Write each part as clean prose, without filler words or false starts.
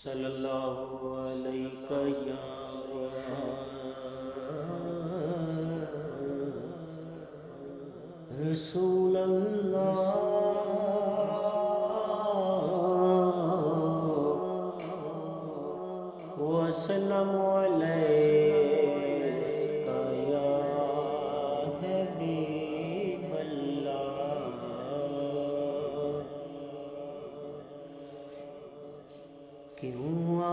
صلی اللہ علیہ یا رسول اللہ وسلم علیک یا حبیب اللہ۔ کیوں آ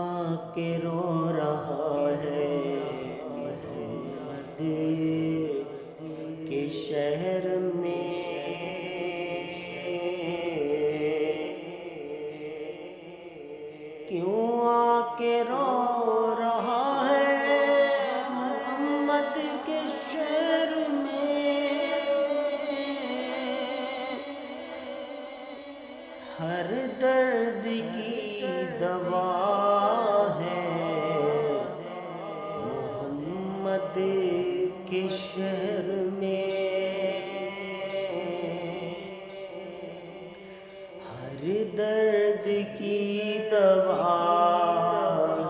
کے رو رہا ہے محمد کے شہر میں، کیوں آ کے رو رہا ہے محمد کے شہر میں؟ ہر درد کی دوا ہے محمد کے شہر میں، ہر درد کی دوا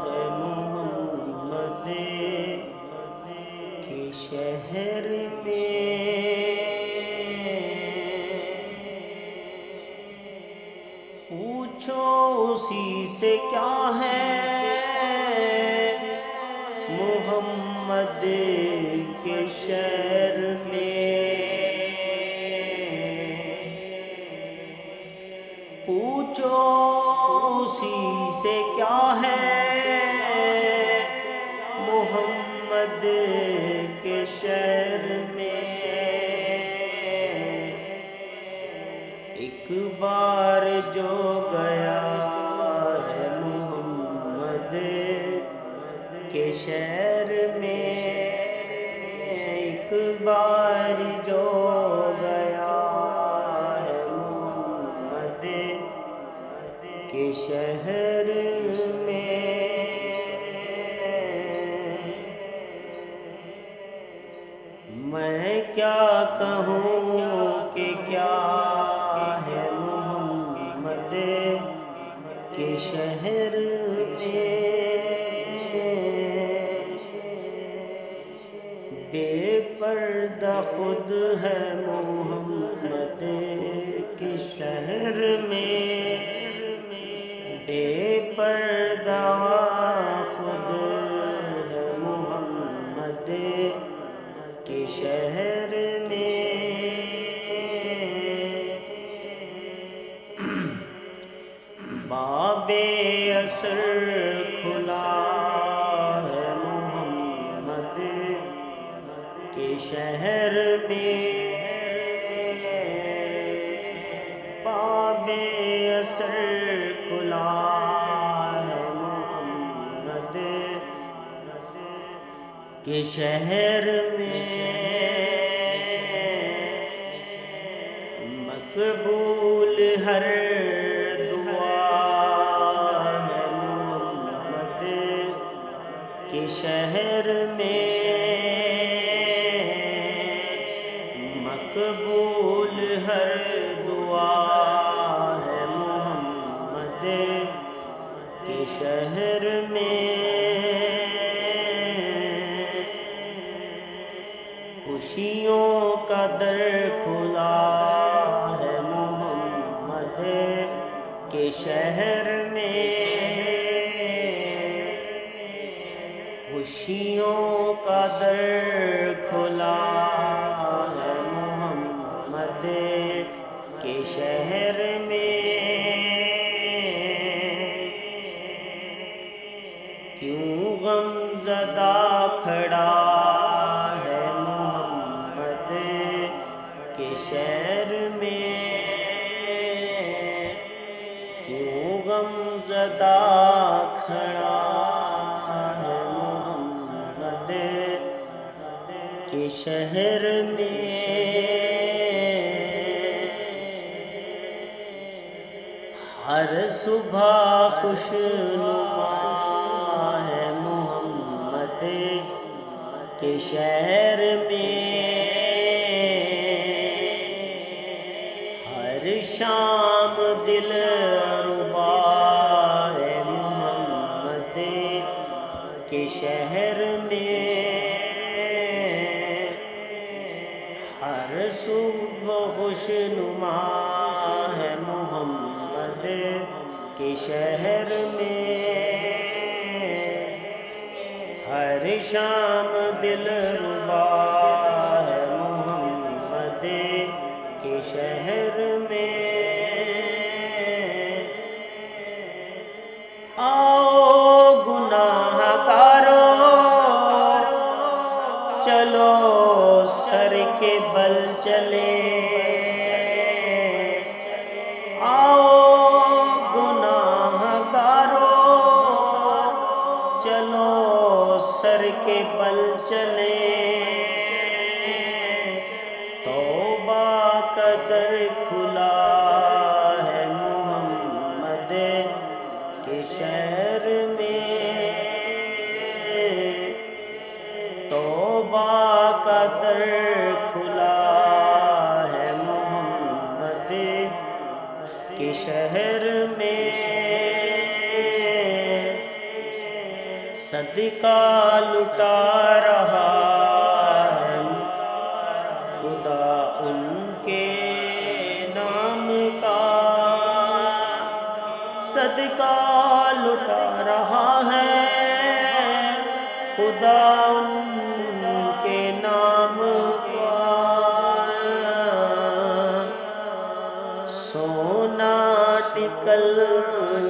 ہے محمد کے شہر میں۔ پوچھو اسی سے کیا ہے محمد کے شہر میں، پوچھو اسی سے کیا ہے محمد کے شہر میں۔ ایک بار جو گیا ہے محمد کے شہر میں، ایک بار جو گیا ہے محمد کے شہر میں، میں کیا کہوں کہ کیا ہے محمد کے شہر میں۔ بے پردہ خود ہے محمد کے شہر میں، بے پردہ خود ہے محمد کے شہر میں۔ باب اثر کھلا ہے محمد کے شہر میں، باب اثر کھلا ہے محمد کے شہر میں، مقبول ہر کے شہر میں، مقبول ہر دعا ہے محمد کے شہر میں۔ خوشیوں کا در کھلا ہے محمد کے شہر میں، خوشیوں کا در کھلا ہے محمد کے شہر میں۔ کیوں غم زدہ کھڑا ہے محمد کے شہر میں، کیوں غم زدہ کھڑا کے شہر میں۔ ہر صبح خوشنما ہے محمد کے شہر میں، ہر شام دل ربا ہے محمد کے شہر میں ہر صبح خوشنما ہے محمد کے شہر میں، ہر شام دل ربا ہے محمد کے شہر میں۔ آؤ گناہ گارو چلو سر کے بل چلے، آؤ گناہ گارو چلو سر کے بل چلے، توبہ کا در کھلا ہے محمد کے شہر میں، توبہ کا در کھلا ہے محمد کے شہر میں، صدقہ لٹا رہا ہے خدا ان کے نام کا، صدقہ لٹا رہا ہے خدا ان کے نام کا، سونا نکل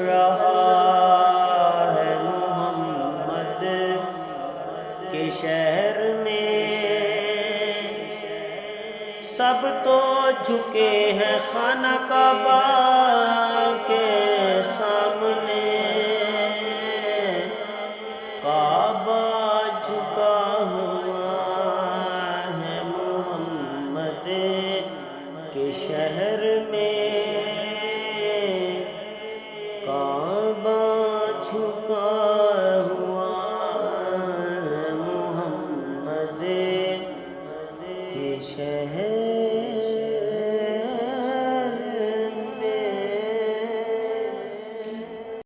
رہا ہے محمد کے شہر میں، سب تو جھکے ہیں خانہ کعبہ کے سامنے، کعبہ جھکا ہوا ہے محمد کے شہر میں، کعبہ جھکا ہوا ہے محمد کے شہر